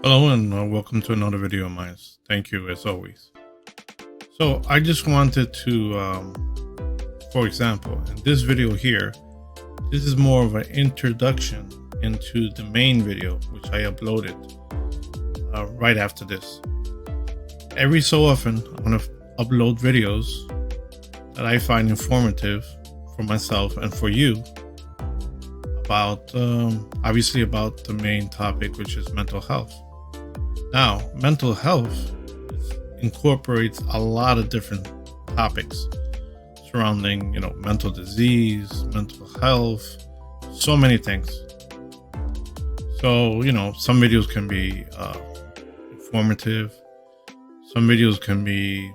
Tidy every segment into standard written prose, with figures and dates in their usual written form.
Hello and welcome to another video of mine. Thank you as always. So I just wanted to, for example, in this video here, this is more of an introduction into the main video, which I uploaded right after this. Every so often, I'm going to upload videos that I find informative for myself and for you about, obviously about the main topic, which is mental health. Now, mental health incorporates a lot of different topics surrounding, mental disease, mental health, so many things. So, some videos can be informative. Some videos can be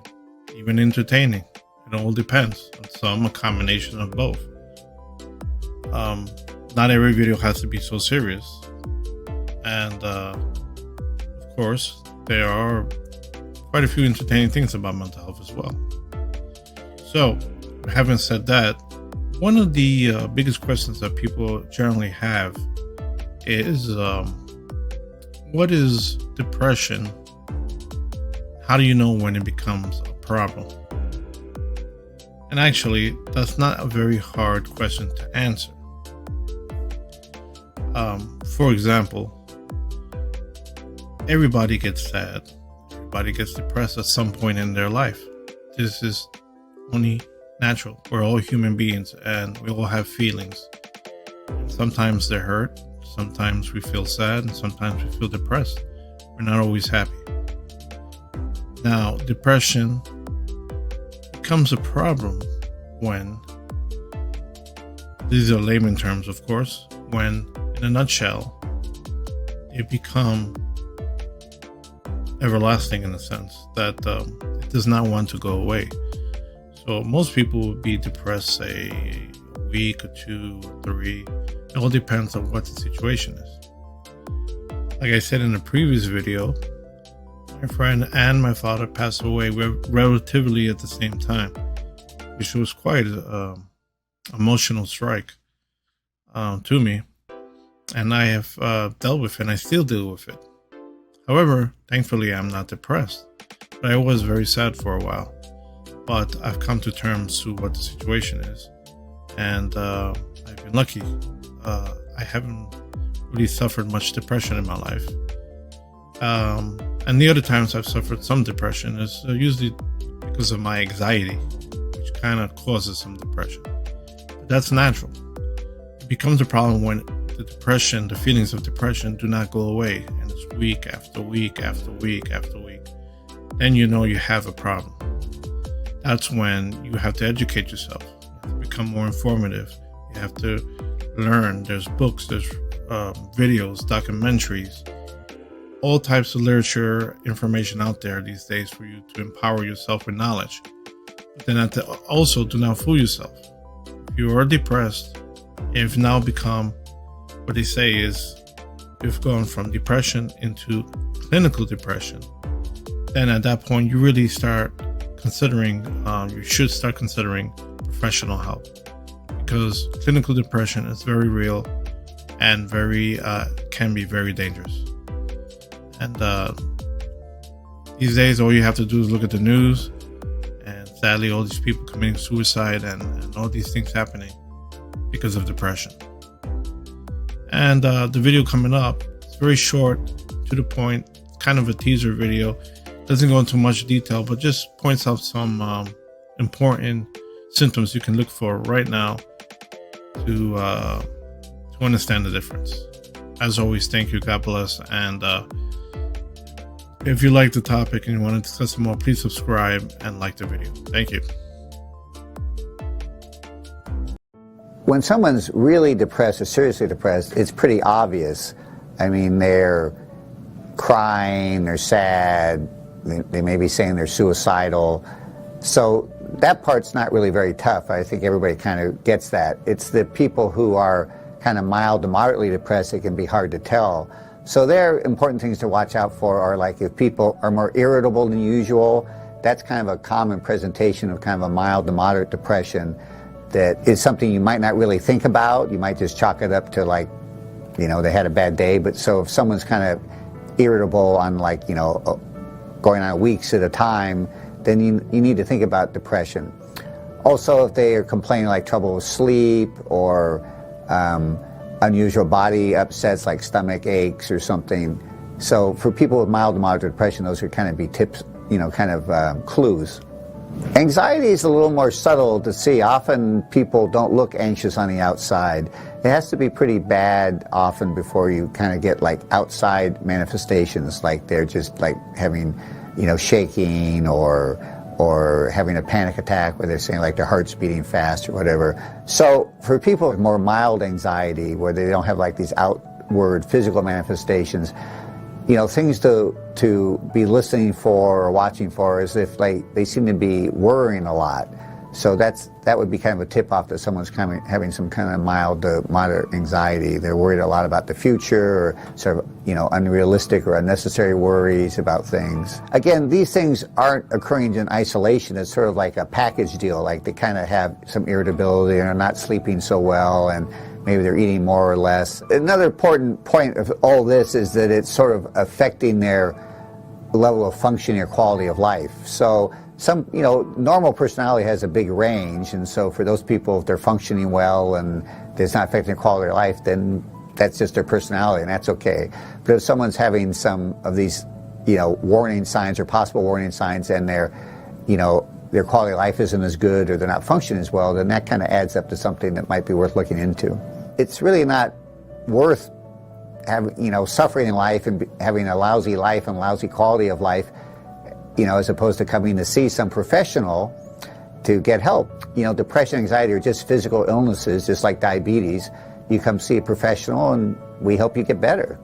even entertaining. It all depends. And some a combination of both. Not every video has to be so serious. And, of course, there are quite a few entertaining things about mental health as well. So, having said that, one of the biggest questions that people generally have is, what is depression? How do you know when it becomes a problem? And actually, that's not a very hard question to answer. For example, everybody gets sad. Everybody gets depressed at some point in their life. This is only natural. We're all human beings and we all have feelings. Sometimes they're hurt. Sometimes we feel sad and sometimes we feel depressed. We're not always happy. Now, depression becomes a problem when, these are layman terms, of course, when, in a nutshell, it become everlasting in the sense that it does not want to go away. So most people would be depressed, say, a week or 2 or 3. It all depends on what the situation is. Like I said in the previous video, my friend and my father passed away relatively at the same time, which was quite an emotional strike to me. And I have dealt with it, and I still deal with it. However, thankfully, I'm not depressed, but I was very sad for a while. But I've come to terms to what the situation is, and I've been lucky. I haven't really suffered much depression in my life. And the other times I've suffered some depression is usually because of my anxiety, which kind of causes some depression. But that's natural. It becomes a problem when the depression, the feelings of depression do not go away, and it's week after week after week after week. Then you know you have a problem. That's when you have to educate yourself. You have to become more informative. You have to learn. There's books, there's videos, documentaries, all types of literature, information out there these days for you to empower yourself with knowledge. But then also do not fool yourself. If you are depressed, you've now become, what they say is, you've gone from depression into clinical depression. Then at that point, you really start considering, you should start considering professional help, because clinical depression is very real and can be very dangerous. And these days, all you have to do is look at the news, and sadly, all these people committing suicide and all these things happening because of depression. And the video coming up, it's very short, to the point, kind of a teaser video. Doesn't go into much detail, but just points out some important symptoms you can look for right now to understand the difference. As always, thank you, God bless, and if you like the topic and you want to discuss more, please subscribe and like the video. Thank you. When someone's really depressed or seriously depressed, it's pretty obvious. I mean, they're crying, they're sad, they may be saying they're suicidal. So that part's not really very tough. I think everybody kind of gets that. It's the people who are kind of mild to moderately depressed, it can be hard to tell. So there are important things to watch out for are like if people are more irritable than usual, that's kind of a common presentation of kind of a mild to moderate depression that is something you might not really think about. You might just chalk it up to like, they had a bad day. But so if someone's kind of irritable on like, going on weeks at a time, then you need to think about depression. Also, if they are complaining like trouble with sleep or unusual body upsets like stomach aches or something. So for people with mild to moderate depression, those would kind of be tips, clues. Anxiety is a little more subtle to see. Often people don't look anxious on the outside. It has to be pretty bad often before you kind of get like outside manifestations, like they're just like having, shaking or having a panic attack where they're saying like their heart's beating fast or whatever. So for people with more mild anxiety where they don't have like these outward physical manifestations, things to be listening for or watching for is if they seem to be worrying a lot. So that would be kind of a tip-off that someone's having some kind of mild to moderate anxiety. They're worried a lot about the future or sort of, unrealistic or unnecessary worries about things. Again, these things aren't occurring in isolation. It's sort of like a package deal, like they kind of have some irritability and are not sleeping so well and maybe they're eating more or less. Another important point of all this is that it's sort of affecting their level of functioning or quality of life. So some, normal personality has a big range, and so for those people, if they're functioning well and it's not affecting their quality of life, then that's just their personality, and that's okay. But if someone's having some of these, warning signs or possible warning signs, and their quality of life isn't as good or they're not functioning as well, then that kind of adds up to something that might be worth looking into. It's really not worth suffering in life and having a lousy life and lousy quality of life, as opposed to coming to see some professional to get help. Depression, anxiety are just physical illnesses, just like diabetes. You come see a professional and we help you get better.